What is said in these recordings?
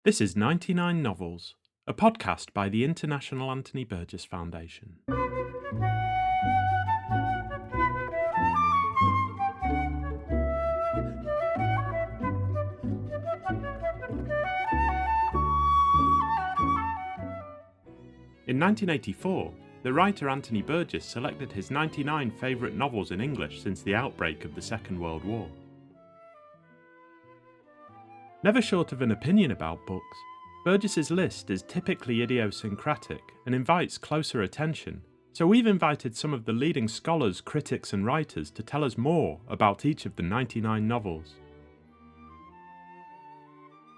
This is 99 Novels, a podcast by the International Anthony Burgess Foundation. In 1984, the writer Anthony Burgess selected his 99 favourite novels in English since the outbreak of the Second World War. Never short of an opinion about books, Burgess's list is typically idiosyncratic and invites closer attention, so we've invited some of the leading scholars, critics and writers to tell us more about each of the 99 novels.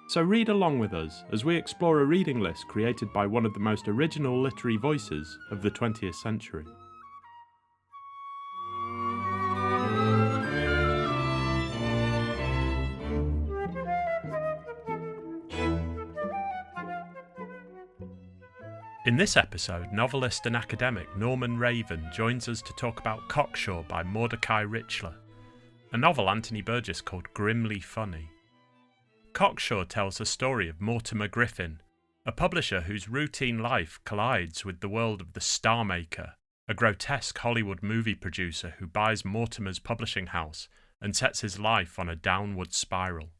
So read along with us as we explore a reading list created by one of the most original literary voices of the 20th century. In this episode, novelist and academic Norman Ravvin joins us to talk about Cocksure by Mordecai Richler, a novel Anthony Burgess called grimly funny. Cocksure tells the story of Mortimer Griffin, a publisher whose routine life collides with the world of the Star Maker, a grotesque Hollywood movie producer who buys Mortimer's publishing house and sets his life on a downward spiral.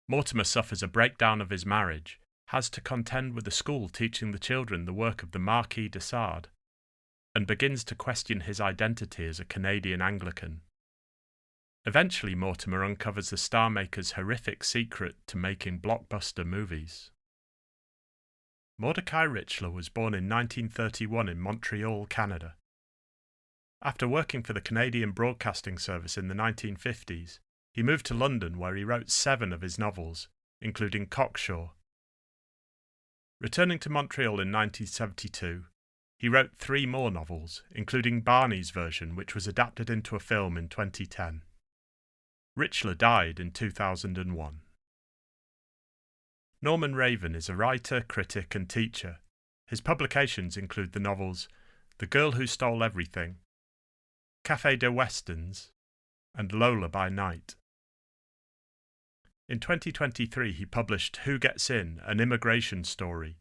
Mortimer suffers a breakdown of his marriage, has to contend with a school teaching the children the work of the Marquis de Sade, and begins to question his identity as a Canadian Anglican. Eventually, Mortimer uncovers the Star Maker's horrific secret to making blockbuster movies. Mordecai Richler was born in 1931 in Montreal, Canada. After working for the Canadian Broadcasting Service in the 1950s, he moved to London where he wrote 7 of his novels, including Cocksure. Returning to Montreal in 1972, he wrote 3 more novels, including Barney's version, which was adapted into a film in 2010. Richler died in 2001. Norman Ravvin is a writer, critic and teacher. His publications include the novels The Girl Who Stole Everything, Café de Westerns, and Lola by Night. In 2023 he published Who Gets In, an immigration story,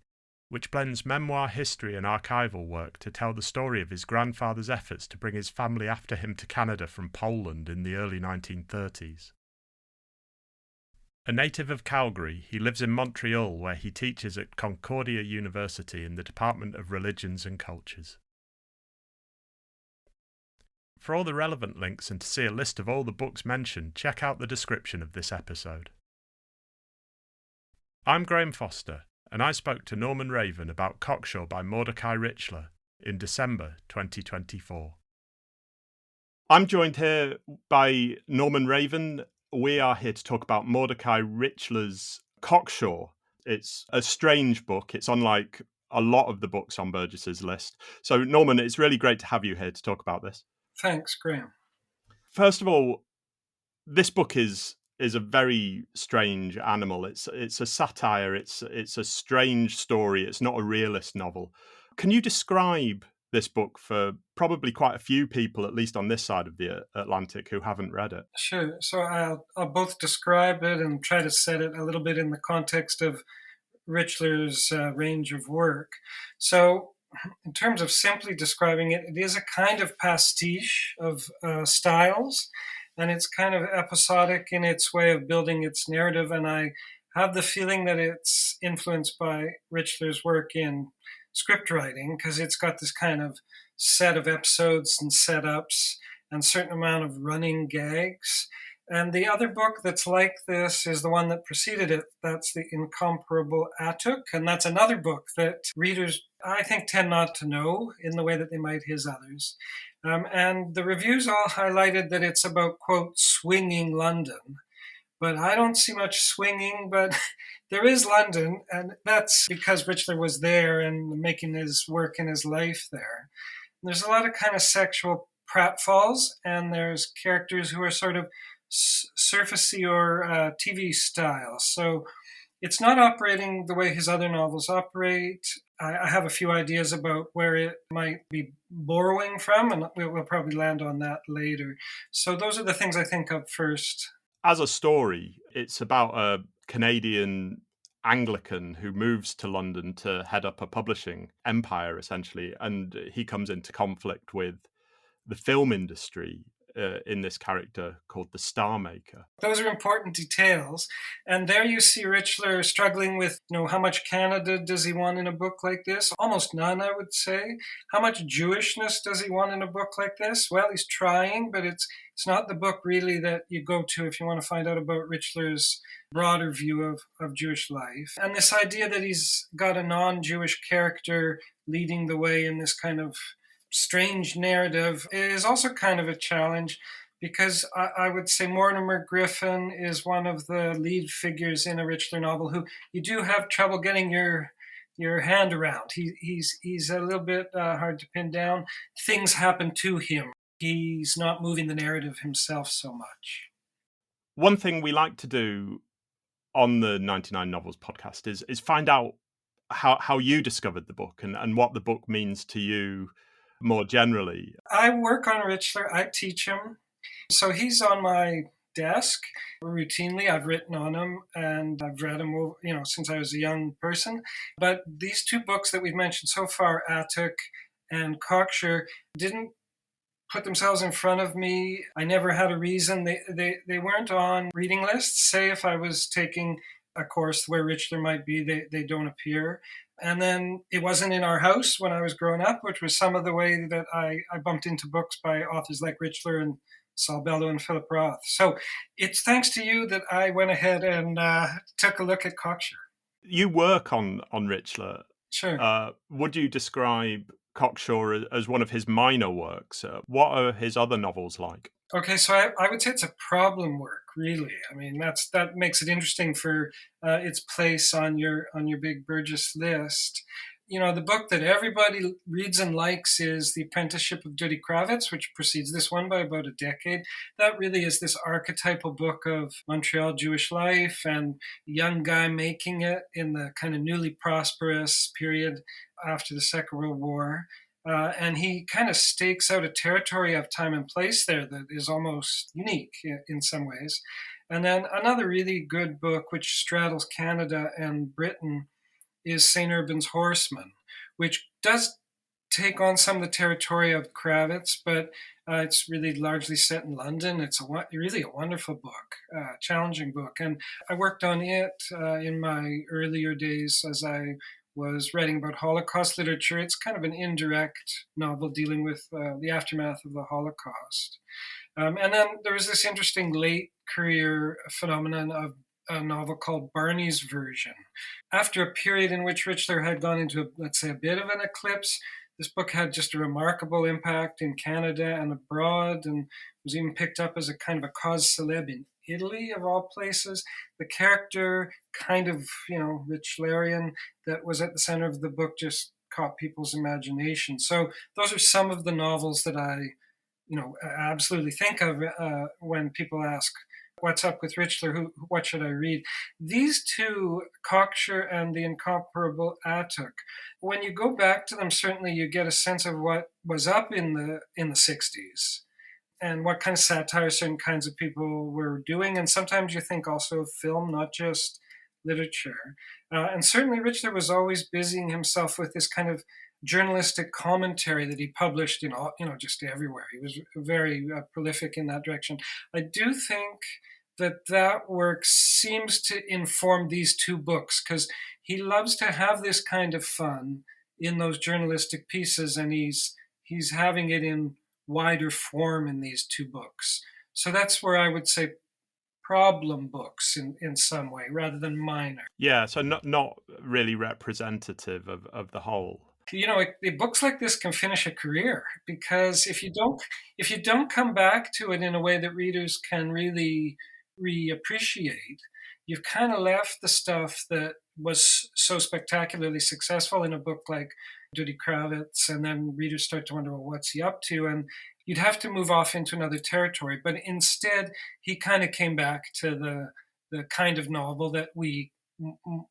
which blends memoir, history and archival work to tell the story of his grandfather's efforts to bring his family after him to Canada from Poland in the early 1930s. A native of Calgary, he lives in Montreal where he teaches at Concordia University in the Department of Religions and Cultures. For all the relevant links and to see a list of all the books mentioned, check out the description of this episode. I'm Graham Foster, and I spoke to Norman Ravvin about Cocksure by Mordecai Richler in December 2024. I'm joined here by Norman Ravvin. We are here to talk about Mordecai Richler's Cocksure. It's a strange book. It's unlike a lot of the books on Burgess's list. So, Norman, it's really great to have you here to talk about this. Thanks, Graham. First of all, this book is a very strange animal. It's a satire. It's a strange story. It's not a realist novel. Can you describe this book for probably quite a few people, at least on this side of the Atlantic, who haven't read it? Sure. So I'll both describe it and try to set it a little bit in the context of Richler's range of work. So in terms of simply describing it, it is a kind of pastiche of styles, and it's kind of episodic in its way of building its narrative, and I have the feeling that it's influenced by Richler's work in script writing, because it's got this kind of set of episodes and setups and a certain amount of running gags. And the other book that's like this is the one that preceded it. That's The Incomparable Atuk, and that's another book that readers, I think, tend not to know in the way that they might his others. And the reviews all highlighted that it's about, quote, swinging London. But I don't see much swinging, but there is London, and that's because Richler was there and making his work and his life there. And there's a lot of kind of sexual pratfalls, and there's characters who are sort of surfacey or TV style. So it's not operating the way his other novels operate. I have a few ideas about where it might be borrowing from, and we'll probably land on that later. So those are the things I think of first. As a story, it's about a Canadian Anglican who moves to London to head up a publishing empire, essentially, and he comes into conflict with the film industry in this character called the Star Maker. Those are important details. And there you see Richler struggling with, how much Canada does he want in a book like this? Almost none, I would say. How much Jewishness does he want in a book like this? Well, he's trying, but it's not the book really that you go to if you want to find out about Richler's broader view of Jewish life. And this idea that he's got a non-Jewish character leading the way in this kind of strange narrative is also kind of a challenge, because I would say Mortimer Griffin is one of the lead figures in a Richler novel who you do have trouble getting your hand around. He's a little bit hard to pin down. Things happen to him. He's not moving the narrative himself so much. One thing we like to do on the 99 Novels podcast is find out how you discovered the book and what the book means to you more generally. I work on Richler. I teach him. So he's on my desk routinely. I've written on him and I've read him, since I was a young person. But these two books that we've mentioned so far, Attic and Cocksure, didn't put themselves in front of me. I never had a reason. They weren't on reading lists. Say if I was taking a course where Richler might be, they don't appear. And then it wasn't in our house when I was growing up, which was some of the way that I bumped into books by authors like Richler and Saul Bellow and Philip Roth. So it's thanks to you that I went ahead and took a look at Cocksure. You work on Richler. Sure. Would you describe Cocksure as one of his minor works? What are his other novels like? Okay, so I would say it's a problem work, really. I mean, that makes it interesting for its place on your big Burgess list. The book that everybody reads and likes is The Apprenticeship of Duddy Kravitz, which precedes this one by about a decade. That really is this archetypal book of Montreal Jewish life and a young guy making it in the kind of newly prosperous period after the Second World War. And he kind of stakes out a territory of time and place there that is almost unique in some ways. And then another really good book, which straddles Canada and Britain, is St. Urban's Horseman, which does take on some of the territory of Kravitz, but it's really largely set in London. It's really a wonderful book, challenging book. And I worked on it in my earlier days as I was writing about Holocaust literature. It's kind of an indirect novel dealing with the aftermath of the Holocaust. And then there was this interesting late career phenomenon of a novel called Barney's Version. After a period in which Richler had gone into, let's say, a bit of an eclipse, this book had just a remarkable impact in Canada and abroad, and was even picked up as a kind of a cause célèbre in Italy, of all places. The character, kind of, Richlerian, that was at the center of the book just caught people's imagination. So those are some of the novels that I, absolutely think of when people ask, what's up with Richler? What should I read? These two, Cocksure and the incomparable Attic, when you go back to them, certainly you get a sense of what was up in the 60s and what kind of satire certain kinds of people were doing. And sometimes you think also of film, not just literature. And certainly Richler was always busying himself with this kind of journalistic commentary that he published, just everywhere. He was very prolific in that direction. I do think that work seems to inform these two books, because he loves to have this kind of fun in those journalistic pieces, and he's having it in wider form in these two books. So that's where I would say problem books in some way rather than minor. Yeah, so not really representative of the whole. Books like this can finish a career, because if you don't come back to it in a way that readers can really reappreciate, you've kind of left the stuff that was so spectacularly successful in a book like Duddy Kravitz, and then readers start to wonder, well, what's he up to? And you'd have to move off into another territory. But instead, he kind of came back to the kind of novel that we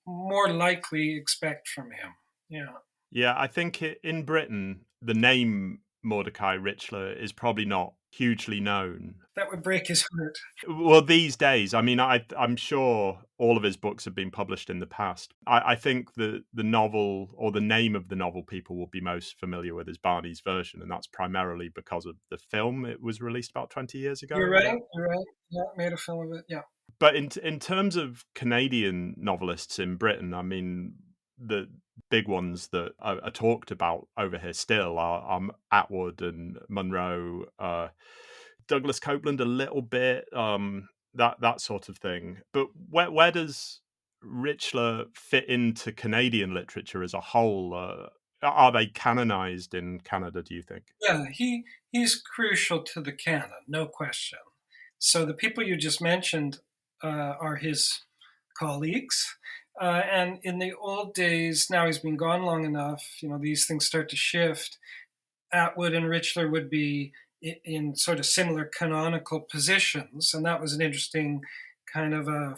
more likely expect from him. Yeah. Yeah, I think in Britain, the name Mordecai Richler is probably not hugely known. That would break his heart. Well, these days, I mean, I'm sure all of his books have been published in the past. I think the novel or the name of the novel people will be most familiar with is Barney's Version, and that's primarily because of the film. It was released about 20 years You're ago. right. You're right. Yeah, made a film of it. Yeah. But in terms of Canadian novelists in Britain, I mean, the big ones that are talked about over here still are Atwood and Munro, Douglas Copeland a little bit, that sort of thing. But where does Richler fit into Canadian literature as a whole? Are they canonized in Canada, do you think? Yeah, he's crucial to the canon, no question. So the people you just mentioned are his colleagues. And in the old days, now he's been gone long enough, these things start to shift. Atwood and Richler would be in sort of similar canonical positions. And that was an interesting kind of a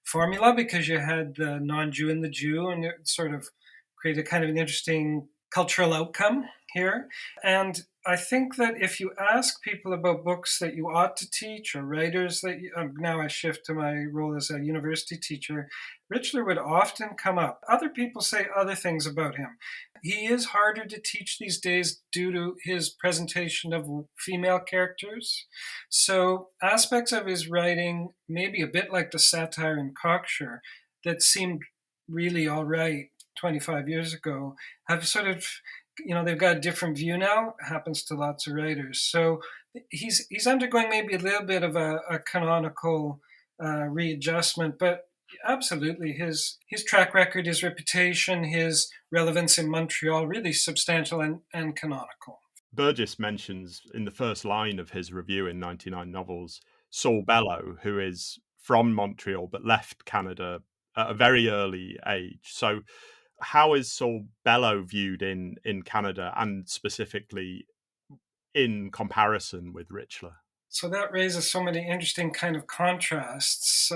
formula because you had the non-Jew and the Jew, and it sort of created kind of an interesting cultural outcome here. And I think that if you ask people about books that you ought to teach or writers that now I shift to my role as a university teacher, Richler would often come up. Other people say other things about him. He is harder to teach these days due to his presentation of female characters. So aspects of his writing, maybe a bit like the satire in Cocksure, that seemed really all right 25 years ago, have sort of, they've got a different view now. It happens to lots of writers. So he's undergoing maybe a little bit of a canonical readjustment, but absolutely his track record, his reputation, his relevance in Montreal, really substantial and canonical. Burgess mentions in the first line of his review in 99 Novels Saul Bellow, who is from Montreal but left Canada at a very early age. So how is Saul Bellow viewed in Canada and specifically in comparison with Richler? So that raises so many interesting kind of contrasts.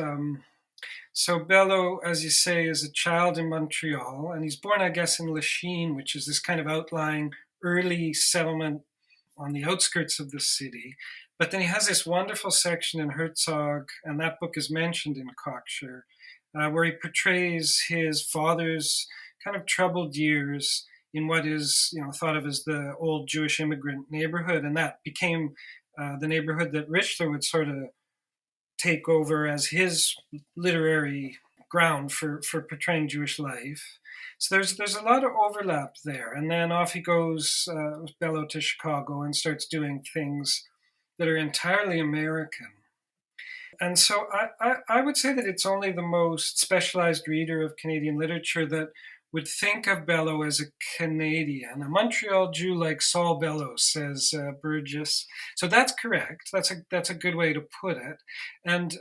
So Bellow, as you say, is a child in Montreal, and he's born, I guess, in Lachine, which is this kind of outlying early settlement on the outskirts of the city. But then he has this wonderful section in Herzog, and that book is mentioned in Cocksure, where he portrays his father's kind of troubled years in what is, thought of as the old Jewish immigrant neighborhood, and that became the neighborhood that Richler would sort of take over as his literary ground for portraying Jewish life. So there's a lot of overlap there, and then off he goes, Bellow, to Chicago and starts doing things that are entirely American. And so I would say that it's only the most specialized reader of Canadian literature that would think of Bellow as a Canadian, a Montreal Jew like Saul Bellow, says Burgess. So that's correct. That's a good way to put it. And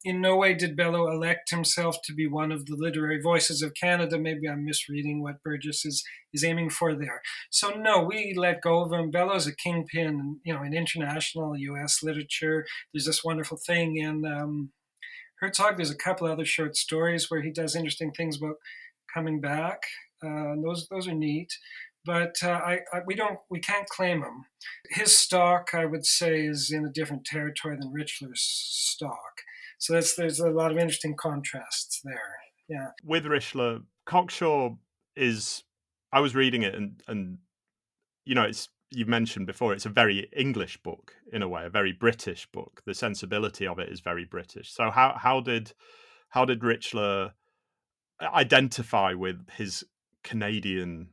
in no way did Bellow elect himself to be one of the literary voices of Canada. Maybe I'm misreading what Burgess is aiming for there. So no, we let go of him. Bellow's a kingpin, in international U.S. literature. There's this wonderful thing in Herzog. There's a couple other short stories where he does interesting things about coming back. Those are neat, but we can't claim him. His stock, I would say, is in a different territory than Richler's stock. So there's a lot of interesting contrasts there. Yeah. With Richler, Cocksure is. I was reading it, and it's, you've mentioned before, it's a very English book in a way, a very British book. The sensibility of it is very British. So how did Richler identify with his Canadian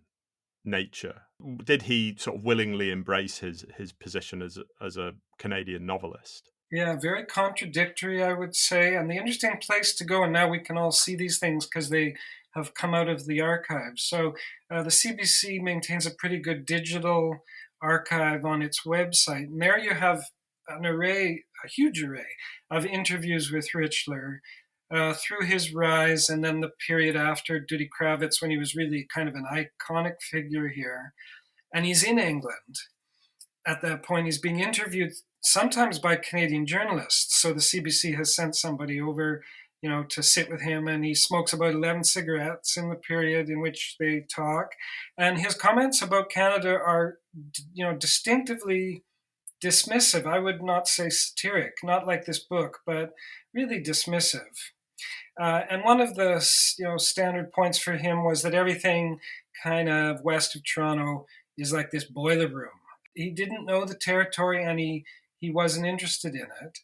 nature? Did he sort of willingly embrace his position as a Canadian novelist? Yeah, very contradictory, I would say. And the interesting place to go, and now we can all see these things because they have come out of the archives. So the CBC maintains a pretty good digital archive on its website. And there you have an array, a huge array of interviews with Richler through his rise and then the period after Duty Kravitz when he was really kind of an iconic figure here. And he's in England. At that point, he's being interviewed sometimes by Canadian journalists. So the CBC has sent somebody over to sit with him, and he smokes about 11 cigarettes in the period in which they talk. And his comments about Canada are, distinctively dismissive. I would not say satiric, not like this book, but really dismissive. And one of the standard points for him was that everything kind of west of Toronto is like this boiler room. He didn't know the territory, and he wasn't interested in it.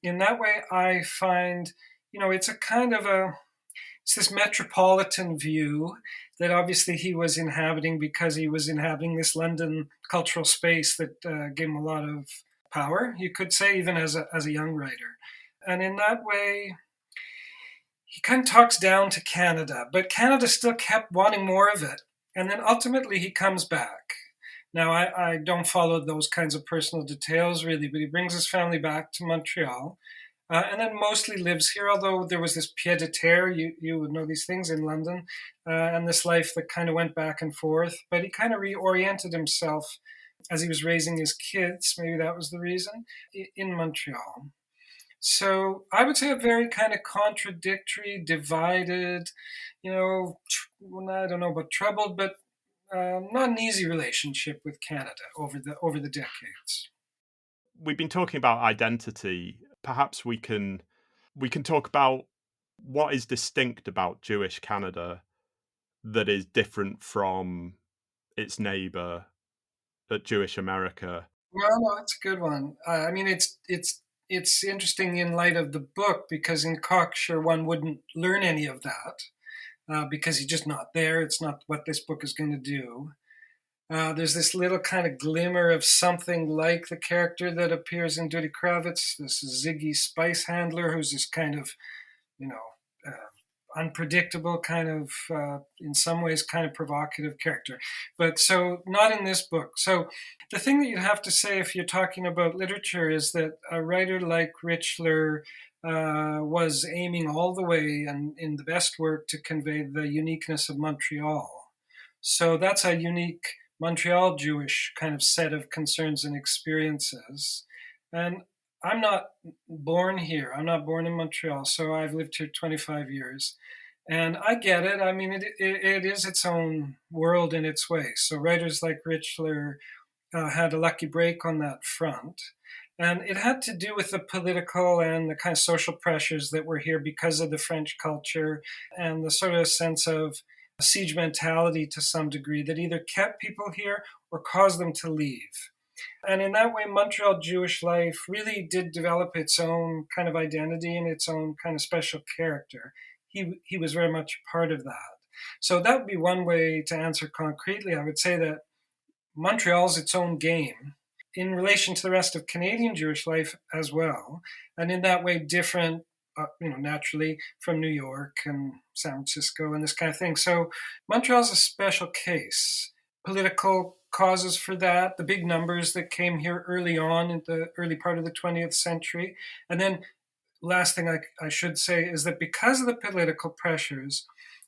In that way, I find, it's a kind of it's this metropolitan view that obviously he was inhabiting because he was inhabiting this London cultural space that gave him a lot of power, you could say, even as a young writer. And in that way, he kind of talks down to Canada, but Canada still kept wanting more of it. And then ultimately he comes back. Now, I don't follow those kinds of personal details really, but he brings his family back to Montreal, and then mostly lives here, although there was this pied-à-terre, you would know these things in London, and this life that kind of went back and forth. But he kind of reoriented himself as he was raising his kids, maybe that was the reason, in Montreal. So I would say a very kind of contradictory, divided, I don't know about troubled, but not an easy relationship with Canada over the decades. We've been talking about identity. Perhaps we can talk about what is distinct about Jewish Canada that is different from its neighbour, Jewish America. No, it's a good one. I mean, it's interesting in light of the book, because in Cocksure one wouldn't learn any of that because he's just not there. It's not what this book is going to do. There's this little kind of glimmer of something like the character that appears in Duty Kravitz, this Ziggy Spice Handler, who's this kind of, unpredictable kind of, in some ways, kind of provocative character. But so not in this book. So the thing that you have to say if you're talking about literature is that a writer like Richler was aiming all the way and in the best work to convey the uniqueness of Montreal. So that's a unique Montreal Jewish kind of set of concerns and experiences. And I'm not born here. I'm not born in Montreal, so I've lived here 25 years. And I get it. I mean, it is its own world in its way. So writers like Richler had a lucky break on that front. And it had to do with the political and the kind of social pressures that were here because of the French culture and the sort of sense of siege mentality to some degree that either kept people here or caused them to leave. And in that way, Montreal Jewish life really did develop its own kind of identity and its own kind of special character. He was very much part of that. So that would be one way to answer concretely. I would say that Montreal's its own game in relation to the rest of Canadian Jewish life as well. And in that way, different, naturally from New York and San Francisco and this kind of thing. So Montreal's a special case. Political causes for that, the big numbers that came here early on in the early part of the 20th century. And then last thing I should say is that because of the political pressures,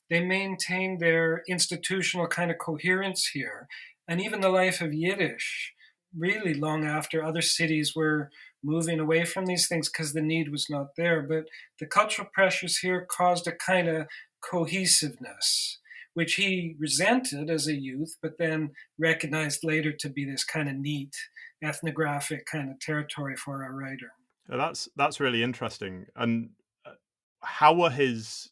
they maintained their institutional kind of coherence here. And even the life of Yiddish, really long after other cities were moving away from these things because the need was not there. But the cultural pressures here caused a kind of cohesiveness, which he resented as a youth, but then recognized later to be this kind of neat ethnographic kind of territory for a writer. That's really interesting. And how were his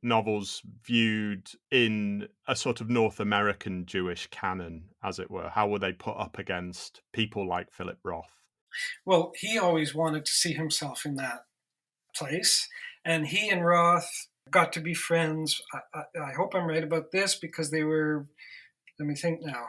novels viewed in a sort of North American Jewish canon, as it were? How were they put up against people like Philip Roth? Well, he always wanted to see himself in that place, and he and Roth got to be friends. I hope I'm right about this because they were, let me think now.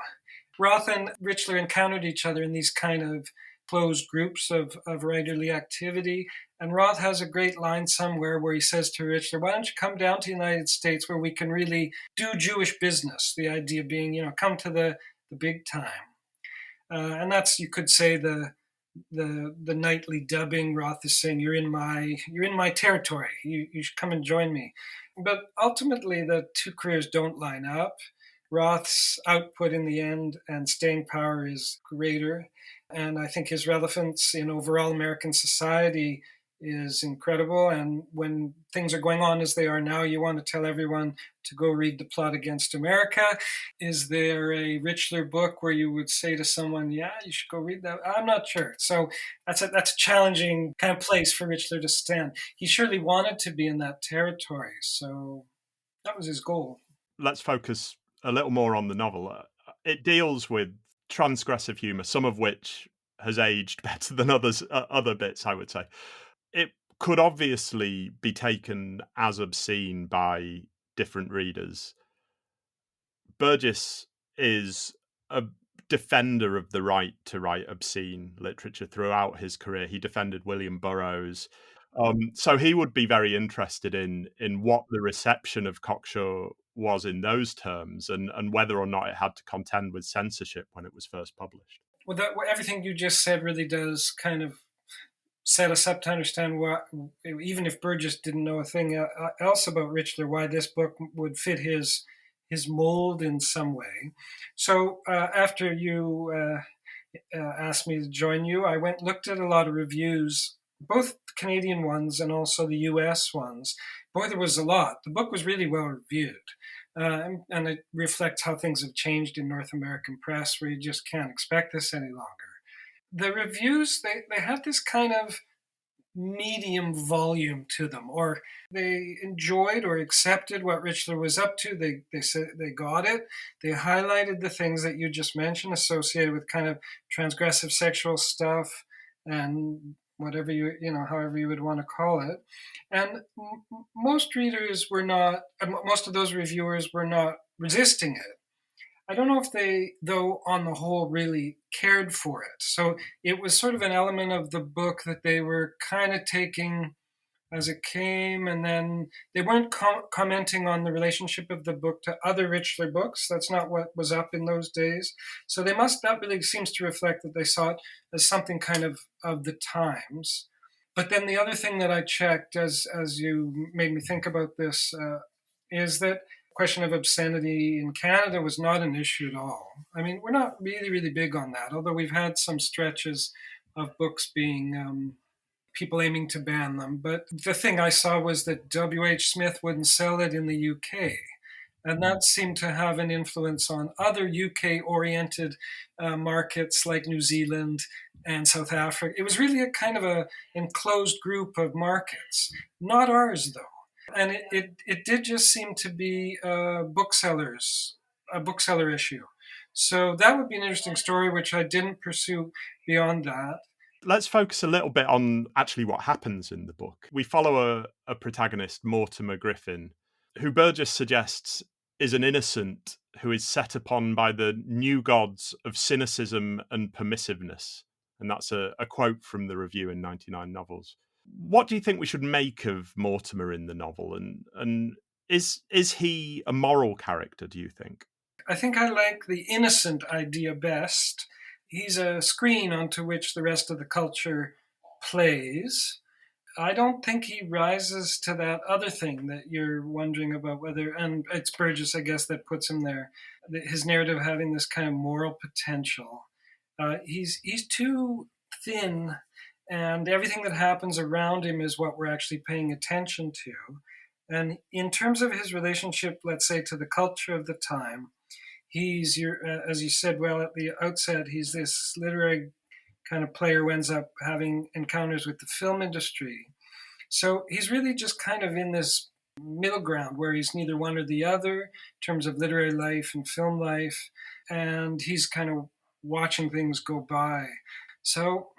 Roth and Richler encountered each other in these kind of closed groups of writerly activity. And Roth has a great line somewhere where he says to Richler, why don't you come down to the United States where we can really do Jewish business? The idea being, come to the big time. And that's, you could say, the nightly dubbing. Roth is saying, you're in my territory. You should come and join me. But ultimately, the two careers don't line up. Roth's output in the end and staying power is greater. And I think his relevance in overall American society is incredible. And when things are going on as they are now, you want to tell everyone to go read The Plot Against America. Is there a Richler book where you would say to someone, yeah, you should go read that? I'm not sure. So that's a challenging kind of place for Richler to stand. He surely wanted to be in that territory. So that was his goal. Let's focus a little more on the novel. It deals with transgressive humour, some of which has aged better than other bits, I would say. It could obviously be taken as obscene by different readers. Burgess is a defender of the right to write obscene literature throughout his career. He defended William Burroughs. So he would be very interested in what the reception of Cocksure was in those terms, and whether or not it had to contend with censorship when it was first published. Well, everything you just said really does kind of set us up to understand what, even if Burgess didn't know a thing else about Richler, why this book would fit his mold in some way. So after you asked me to join you, I went looked at a lot of reviews, both Canadian ones and also the US ones. Boy, there was a lot. The book was really well reviewed. And it reflects how things have changed in North American press, where you just can't expect this any longer. The reviews, they have this kind of medium volume to them, or they enjoyed or accepted what Richler was up to. They said they got it. They highlighted the things that you just mentioned associated with kind of transgressive sexual stuff and whatever however you would want to call it. And most readers were not, most of those reviewers were not resisting it. I don't know if they, though, on the whole, really cared for it. So it was sort of an element of the book that they were kind of taking as it came, and then they weren't commenting on the relationship of the book to other Richler books. That's not what was up in those days. So that really seems to reflect that they saw it as something kind of the times. But then the other thing that I checked, as you made me think about this, is that question of obscenity in Canada was not an issue at all. I mean, we're not really, really big on that, although we've had some stretches of books being people aiming to ban them. But the thing I saw was that W.H. Smith wouldn't sell it in the UK. And that seemed to have an influence on other UK-oriented markets like New Zealand and South Africa. It was really a kind of a enclosed group of markets, not ours though. And it did just seem to be a bookseller issue. So that would be an interesting story, which I didn't pursue beyond that. Let's focus a little bit on actually what happens in the book. We follow a protagonist, Mortimer Griffin, who Burgess suggests is an innocent who is set upon by the new gods of cynicism and permissiveness. And that's a quote from the review in 99 Novels. What do you think we should make of Mortimer in the novel? And is he a moral character, do you think? I think I like the innocent idea best. He's a screen onto which the rest of the culture plays. I don't think he rises to that other thing that you're wondering about whether, and it's Burgess, I guess, that puts him there. His narrative having this kind of moral potential. He's too thin, and everything that happens around him is what we're actually paying attention to. And in terms of his relationship, let's say, to the culture of the time, he's, as you said well at the outset, he's this literary kind of player who ends up having encounters with the film industry. So he's really just kind of in this middle ground where he's neither one or the other in terms of literary life and film life, and he's kind of watching things go by. So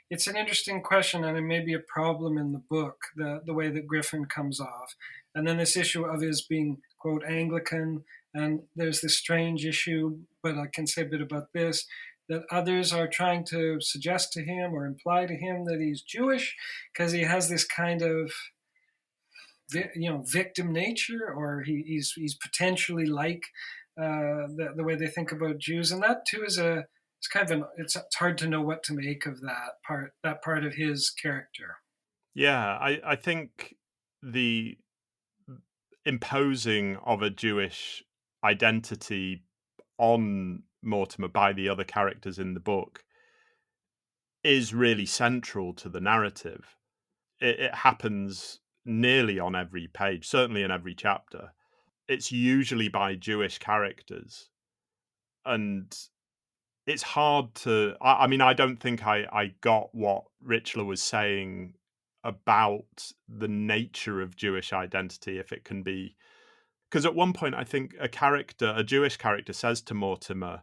it's an interesting question, and it may be a problem in the book, the way that Griffin comes off. And then this issue of his being, quote, Anglican, and there's this strange issue, but I can say a bit about this, that others are trying to suggest to him or imply to him that he's Jewish because he has this kind of victim nature, or he's potentially like the way they think about Jews, and that too is it's kind of it's hard to know what to make of that part of his character. Yeah, I think the imposing of a Jewish identity on Mortimer by the other characters in the book is really central to the narrative. it happens nearly on every page, certainly in every chapter. It's usually by Jewish characters, and it's hard to. I mean, I don't think I got what Richler was saying about the nature of Jewish identity, if it can be. Because at one point, I think a Jewish character, says to Mortimer,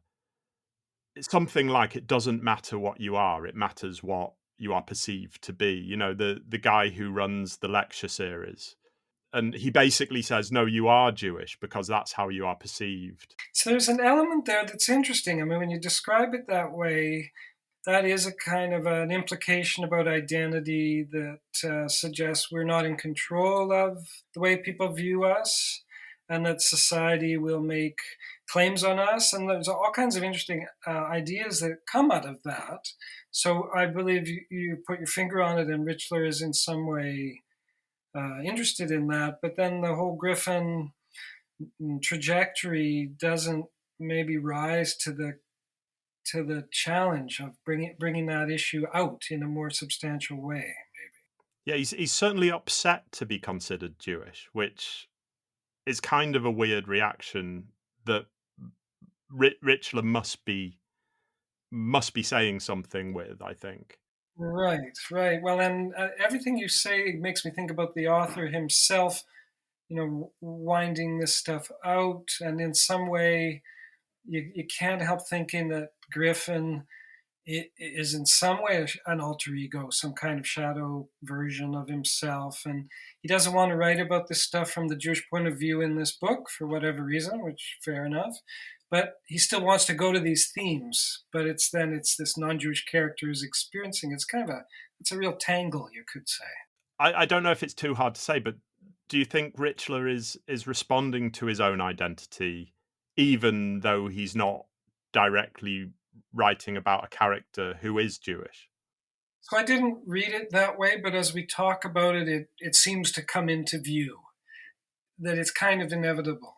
it's something like, "It doesn't matter what you are; it matters what you are perceived to be." You know, the guy who runs the lecture series, and he basically says, "No, you are Jewish because that's how you are perceived." So there's an element there that's interesting. I mean, when you describe it that way, that is a kind of an implication about identity that suggests we're not in control of the way people view us, and that society will make claims on us. And there's all kinds of interesting ideas that come out of that. So I believe you put your finger on it, and Richler is in some way interested in that. But then the whole Griffin trajectory doesn't maybe rise to the challenge of bringing that issue out in a more substantial way. Maybe. Yeah, he's certainly upset to be considered Jewish, which is kind of a weird reaction that Richler must be saying something with, I think. Right, right. Well, and everything you say makes me think about the author himself. Winding this stuff out, and in some way, you can't help thinking that Griffin is in some way an alter ego, some kind of shadow version of himself. And he doesn't want to write about this stuff from the Jewish point of view in this book for whatever reason, which fair enough. But he still wants to go to these themes. But it's this non-Jewish character who's experiencing. It's a real tangle, you could say. I don't know if it's too hard to say, but do you think Richler is responding to his own identity, even though he's not directly writing about a character who is Jewish? So I didn't read it that way, but as we talk about it seems to come into view that it's kind of inevitable.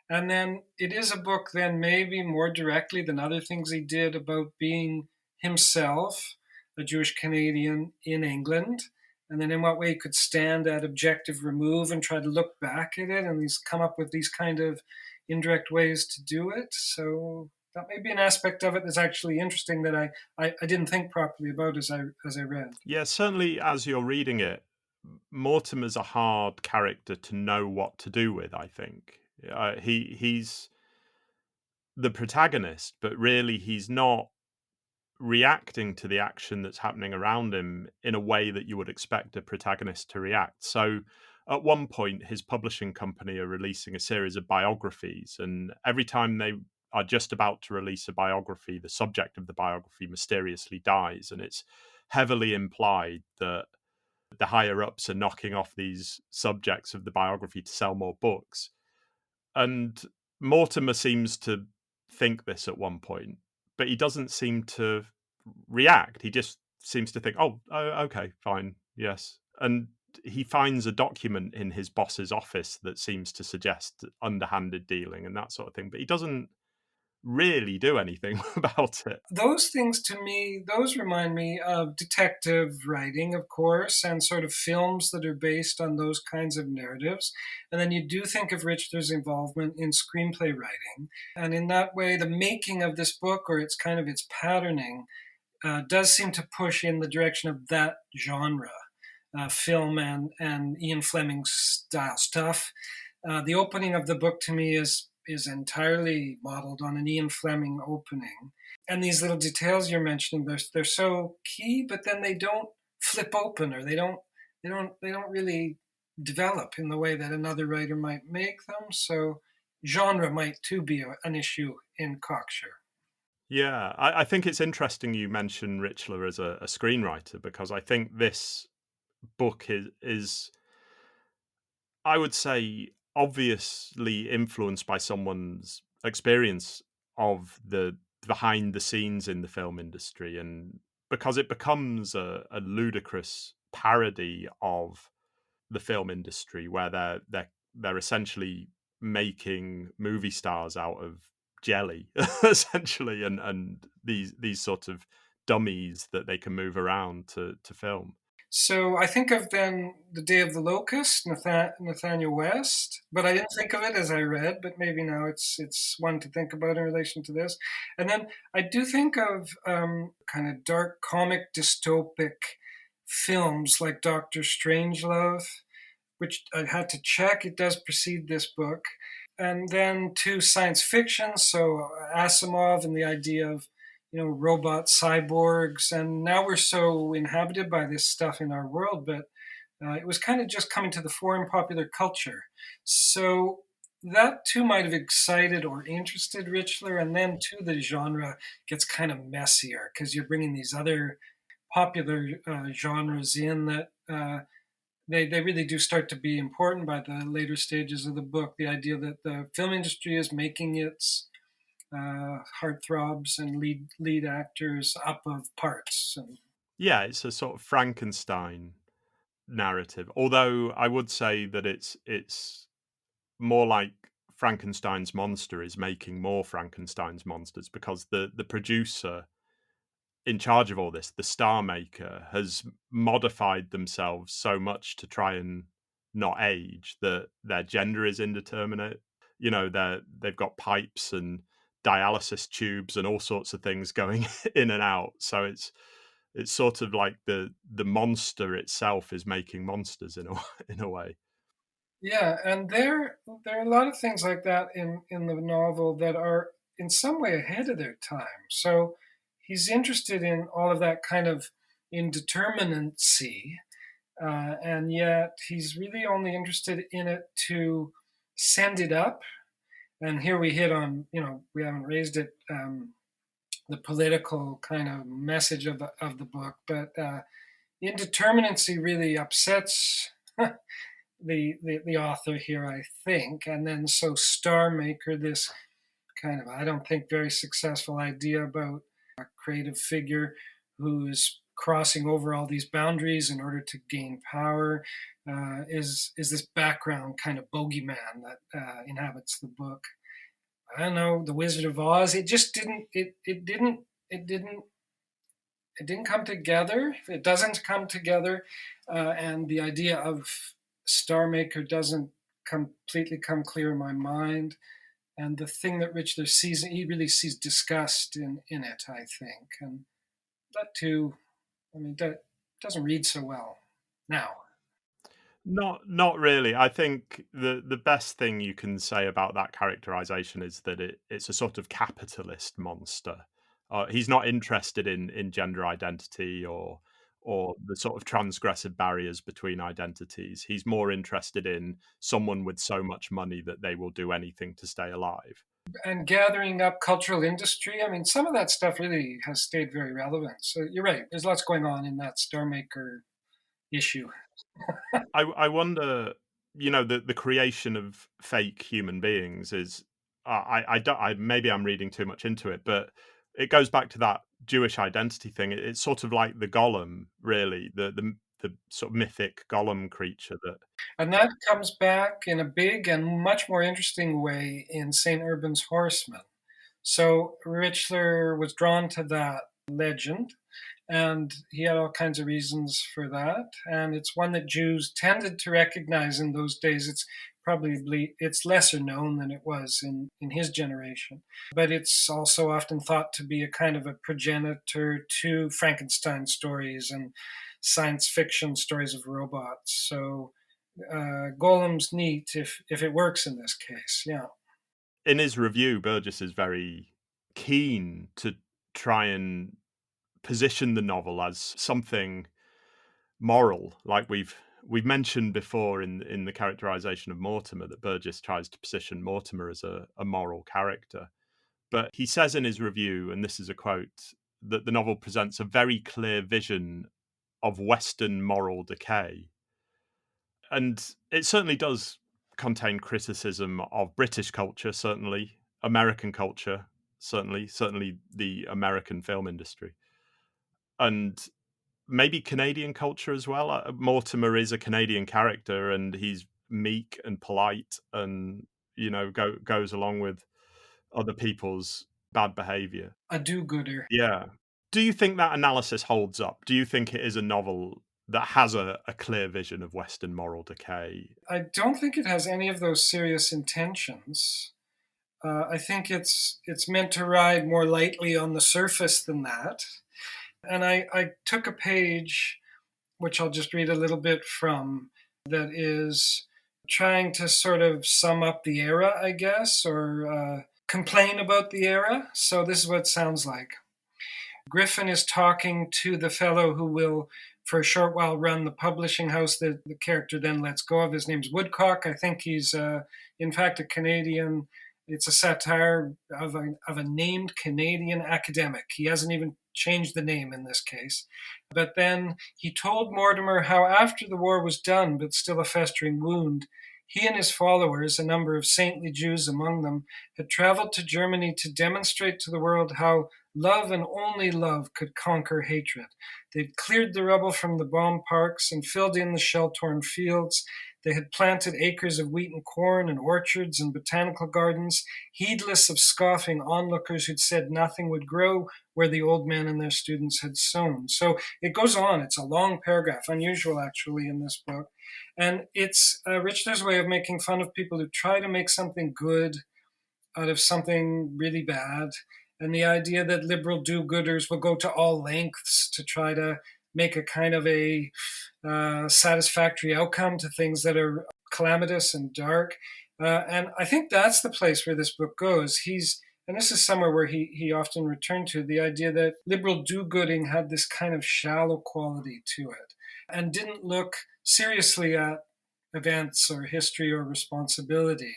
And then it is a book, then maybe more directly than other things he did, about being himself a Jewish Canadian in England, and then in what way he could stand at objective remove and try to look back at it, and he's come up with these kind of indirect ways to do it. So that may be an aspect of it that's actually interesting that I didn't think properly about as I read. Yeah, certainly as you're reading it, Mortimer's a hard character to know what to do with, I think. He's the protagonist, but really he's not reacting to the action that's happening around him in a way that you would expect a protagonist to react. So at one point, his publishing company are releasing a series of biographies, and every time they are just about to release a biography, the subject of the biography mysteriously dies, and it's heavily implied that the higher ups are knocking off these subjects of the biography to sell more books. And Mortimer seems to think this at one point, but he doesn't seem to react. He just seems to think, okay, fine, yes. And he finds a document in his boss's office that seems to suggest underhanded dealing and that sort of thing, but he doesn't really do anything about it. Those things to me, those remind me of detective writing, of course, and sort of films that are based on those kinds of narratives. And then you do think of Richter's involvement in screenplay writing. And in that way, the making of this book, or its patterning, does seem to push in the direction of that genre, film and Ian Fleming style stuff. The opening of the book to me is entirely modeled on an Ian Fleming opening. And these little details you're mentioning, they're so key, but then they don't flip open, or they don't really develop in the way that another writer might make them. So genre might too be an issue in Cocksure. Yeah, I think it's interesting you mention Richler as a screenwriter, because I think this book is, I would say, obviously influenced by someone's experience of the behind the scenes in the film industry, and because it becomes a ludicrous parody of the film industry, where they're essentially making movie stars out of jelly, essentially, and these sort of dummies that they can move around to film. So I think of then The Day of the Locust, Nathaniel West, but I didn't think of it as I read, but maybe now it's one to think about in relation to this. And then I do think of kind of dark comic dystopic films like Doctor Strangelove, which I had to check. It does precede this book. And then to science fiction, so Asimov and the idea of robot cyborgs, and now we're so inhabited by this stuff in our world, but it was kind of just coming to the fore in popular culture. So that too might have excited or interested Richler, and then too the genre gets kind of messier because you're bringing these other popular genres in that they really do start to be important by the later stages of the book. The idea that the film industry is making its heartthrobs and lead actors up of parts. And Yeah, it's a sort of Frankenstein narrative. Although I would say that it's more like Frankenstein's monster is making more Frankenstein's monsters, because the producer in charge of all this, the star maker, has modified themselves so much to try and not age that their gender is indeterminate. They've got pipes and dialysis tubes and all sorts of things going in and out. So it's sort of like the monster itself is making monsters in a in a way. yeah, and there are a lot of things like that in the novel that are in some way ahead of their time. So he's interested in all of that kind of indeterminacy, and yet he's really only interested in it to send it up. And here we hit on, we haven't raised it, the political kind of message of the book, but indeterminacy really upsets the author here, I think. And then so Star Maker, this kind of, I don't think, very successful idea about a creative figure who's crossing over all these boundaries in order to gain power, is this background kind of bogeyman that inhabits the book. I don't know, The Wizard of Oz. It just didn't. It didn't come together. It doesn't come together, and the idea of Star Maker doesn't completely come clear in my mind. And the thing that Richler sees, he really sees disgust in it, I think, and that too. I mean, that doesn't read so well now. Not really. I think the best thing you can say about that characterization is that it's a sort of capitalist monster. He's not interested in gender identity or the sort of transgressive barriers between identities. He's more interested in someone with so much money that they will do anything to stay alive. And gathering up cultural industry. I mean, some of that stuff really has stayed very relevant. So you're right. There's lots going on in that Star Maker issue. I wonder, the creation of fake human beings is, I don't, maybe I'm reading too much into it, but it goes back to that Jewish identity thing. It's sort of like the golem, really, the sort of mythic golem creature that. And that comes back in a big and much more interesting way in St. Urban's Horseman. So Richler was drawn to that legend, and he had all kinds of reasons for that. And it's one that Jews tended to recognize in those days. It's lesser known than it was in his generation, but it's also often thought to be a kind of a progenitor to Frankenstein stories and science fiction stories of robots. So Golem's neat if it works in this case. Yeah. In his review, Burgess is very keen to try and position the novel as something moral, like we've mentioned before in the characterization of Mortimer, that Burgess tries to position Mortimer as a moral character. But he says in his review, and this is a quote, that the novel presents a very clear vision of Western moral decay. And it certainly does contain criticism of British culture, certainly, American culture, certainly the American film industry, and maybe Canadian culture as well. Mortimer is a Canadian character, and he's meek and polite, and goes along with other people's bad behavior. A do-gooder. Yeah. Do you think that analysis holds up? Do you think it is a novel that has a clear vision of Western moral decay. I don't think it has any of those serious intentions. I think it's meant to ride more lightly on the surface than that. And I took a page, which I'll just read a little bit from, that is trying to sort of sum up the era, I guess, or complain about the era. So this is what it sounds like. Griffin is talking to the fellow who will, for a short while, run the publishing house that the character then lets go of. His name's Woodcock. I think he's, in fact, a Canadian. It's a satire of a named Canadian academic. He hasn't even changed the name in this case. But then he told Mortimer how after the war was done, but still a festering wound, he and his followers, a number of saintly Jews among them, had traveled to Germany to demonstrate to the world how love and only love could conquer hatred. They'd cleared the rubble from the bomb parks and filled in the shell-torn fields. They had planted acres of wheat and corn and orchards and botanical gardens, heedless of scoffing onlookers who'd said nothing would grow where the old men and their students had sown. So it goes on. It's a long paragraph, unusual actually in this book. And it's Richler's way of making fun of people who try to make something good out of something really bad. And the idea that liberal do-gooders will go to all lengths to try to make a kind of a satisfactory outcome to things that are calamitous and dark. And I think that's the place where this book goes. And this is somewhere where he often returned to, the idea that liberal do-gooding had this kind of shallow quality to it and didn't look seriously at events or history or responsibility.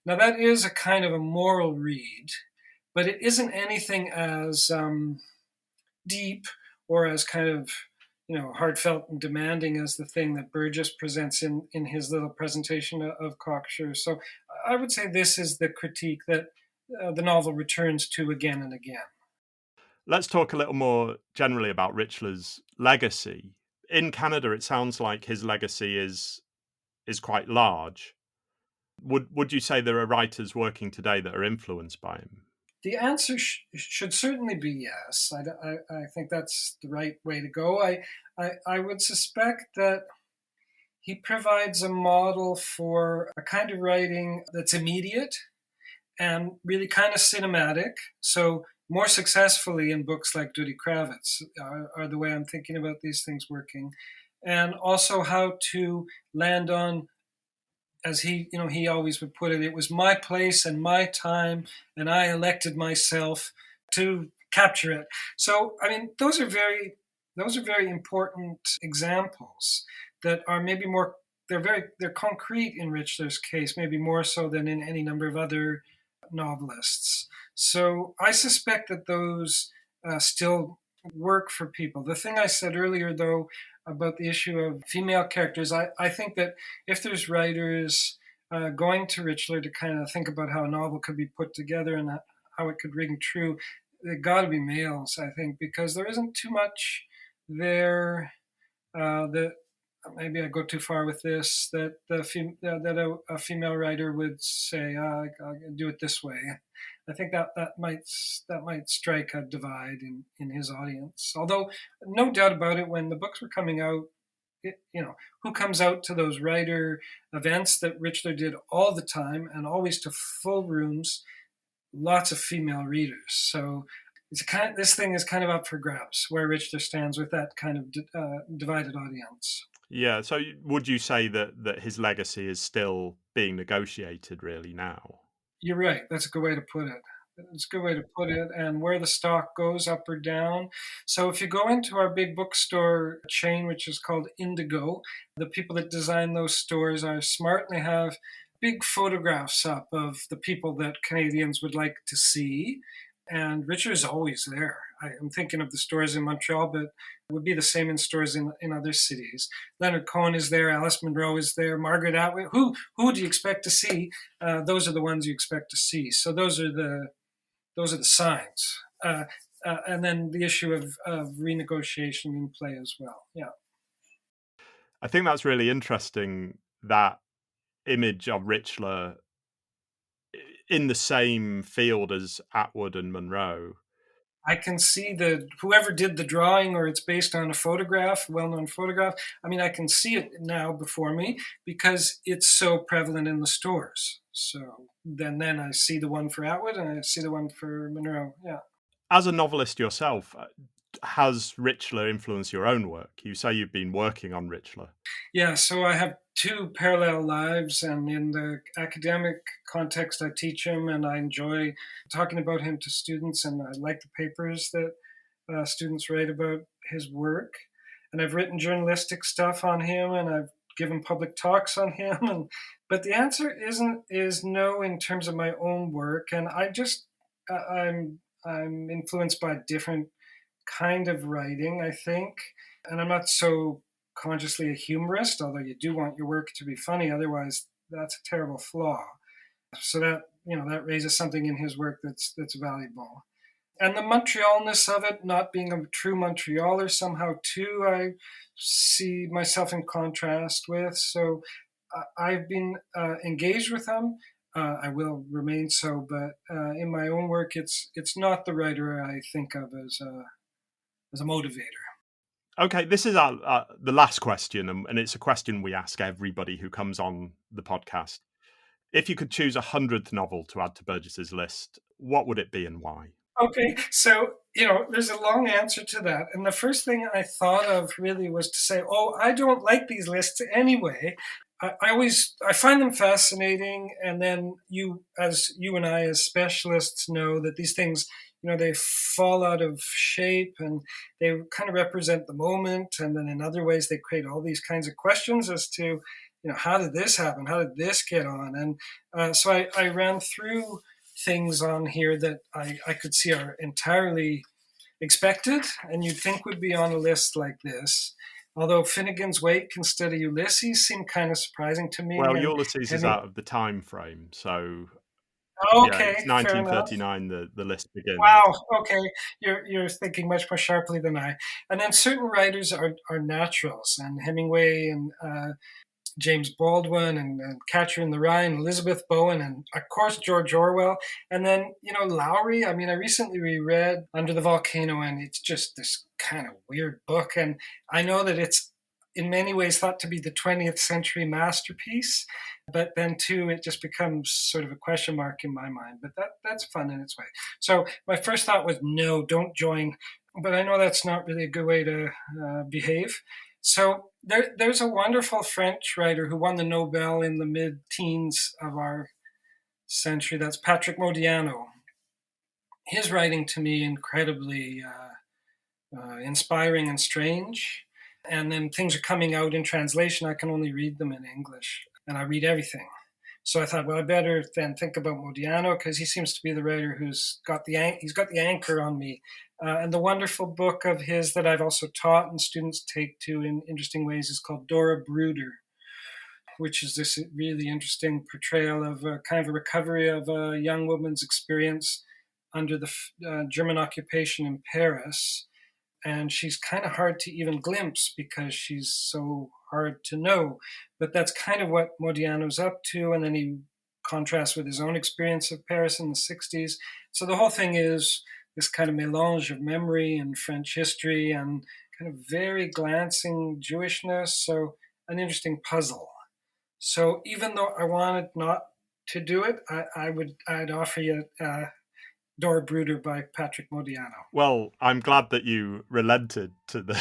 Now, that is a kind of a moral read, but it isn't anything as deep or as kind of heartfelt and demanding as the thing that Burgess presents in his little presentation of Cocksure. So I would say this is the critique that the novel returns to again and again. Let's talk a little more generally about Richler's legacy. In Canada, it sounds like his legacy is quite large. Would you say there are writers working today that are influenced by him? The answer should certainly be yes. I think that's the right way to go. I would suspect that he provides a model for a kind of writing that's immediate and really kind of cinematic. So more successfully in books like Duty Kravitz are the way I'm thinking about these things working. And also how to land on, as he always would put it, it was my place and my time, and I elected myself to capture it. So, I mean, those are very important examples that are maybe more, they're concrete in Richler's case, maybe more so than in any number of other novelists. So I suspect that those still work for people. The thing I said earlier, though, about the issue of female characters, I think that if there's writers going to Richler to kind of think about how a novel could be put together and how it could ring true, they've got to be males, I think, because there isn't too much there that maybe I go too far with this, that a female writer would say, I'll do it this way. I think that might strike a divide in his audience. Although, no doubt about it, when the books were coming out, who comes out to those writer events that Richler did all the time and always to full rooms, lots of female readers. So this thing is kind of up for grabs, where Richler stands with that kind of divided audience. Yeah, so would you say that his legacy is still being negotiated really now? You're right. That's a good way to put it. It's a good way to put it. And where the stock goes, up or down. So if you go into our big bookstore chain, which is called Indigo, the people that design those stores are smart and they have big photographs up of the people that Canadians would like to see. And Richard is always there. I'm thinking of the stores in Montreal, but it would be the same in stores in other cities. Leonard Cohen is there. Alice Munro is there. Margaret Atwood. Who do you expect to see? Those are the ones you expect to see. So those are the signs. And then the issue of renegotiation in play as well. Yeah. I think that's really interesting, that image of Richler in the same field as Atwood and Munro. I can see whoever did the drawing, or it's based on a photograph, well-known photograph. I mean, I can see it now before me because it's so prevalent in the stores. So then I see the one for Atwood and I see the one for Monroe. Yeah. As a novelist yourself, has Richler influenced your own work? You say you've been working on Richler. Yeah, so I have two parallel lives, and in the academic context, I teach him and I enjoy talking about him to students, and I like the papers that students write about his work. And I've written journalistic stuff on him, and I've given public talks on him. But the answer is no in terms of my own work, and I'm influenced by different kind of writing, I think, and I'm not so consciously a humorist, although you do want your work to be funny, otherwise that's a terrible flaw. So that raises something in his work that's valuable. And the Montrealness of it, not being a true Montrealer somehow too, I see myself in contrast with. So I've been engaged with them. I will remain so, but in my own work, it's not the writer I think of as a motivator. Okay, this is the last question, and it's a question we ask everybody who comes on the podcast. If you could choose 100th novel to add to Burgess's list, what would it be and why? Okay, so, there's a long answer to that. And the first thing I thought of really was to say, I don't like these lists anyway. I find them fascinating. And then you and I, as specialists, know that these things, they fall out of shape and they kind of represent the moment. And then in other ways, they create all these kinds of questions as to, how did this happen? How did this get on? And so I ran through things on here that I could see are entirely expected and you'd think would be on a list like this. Although Finnegan's Wake instead of Ulysses seemed kind of surprising to me. Well, Ulysses is out of the time frame, so okay, it's 1939 the list begins. Wow, okay, you're thinking much more sharply than I. And then certain writers are naturals, and Hemingway and James Baldwin and Catcher in the Rye and Elizabeth Bowen and, of course, George Orwell. And then, Lowry. I mean, I recently reread Under the Volcano, and it's just this kind of weird book. And I know that it's in many ways thought to be the 20th century masterpiece. But then, too, it just becomes sort of a question mark in my mind. But that's fun in its way. So my first thought was, no, don't join. But I know that's not really a good way to behave. So there's a wonderful French writer who won the Nobel in the mid-teens of our century. That's Patrick Modiano. His writing, to me, incredibly inspiring and strange. And then things are coming out in translation. I can only read them in English, and I read everything. So I thought, well, I better then think about Modiano because he seems to be the writer who's got the anchor on me. And the wonderful book of his that I've also taught and students take to in interesting ways is called Dora Bruder, which is this really interesting portrayal of kind of a recovery of a young woman's experience under the German occupation in Paris. And she's kind of hard to even glimpse because she's so hard to know. But that's kind of what Modiano's up to. And then he contrasts with his own experience of Paris in the 60s. So the whole thing is this kind of melange of memory and French history and kind of very glancing Jewishness. So an interesting puzzle. So even though I wanted not to do it, I'd offer you Dora Bruder by Patrick Modiano. Well, I'm glad that you relented to the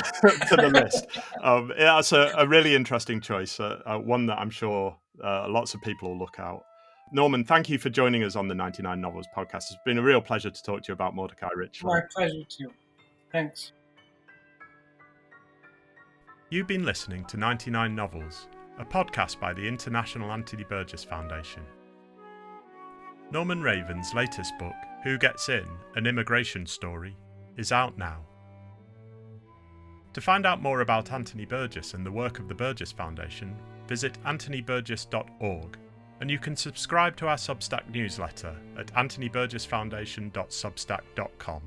to the list. That's a really interesting choice, one that I'm sure lots of people will look out. Norman, thank you for joining us on the 99 Novels podcast. It's been a real pleasure to talk to you about Mordecai Richler. My pleasure too. Thanks. You've been listening to 99 Novels, a podcast by the International Anthony Burgess Foundation. Norman Ravvin's latest book, Who Gets In? An Immigration Story, is out now. To find out more about Anthony Burgess and the work of the Burgess Foundation, visit anthonyburgess.org, and you can subscribe to our Substack newsletter at anthonyburgessfoundation.substack.com.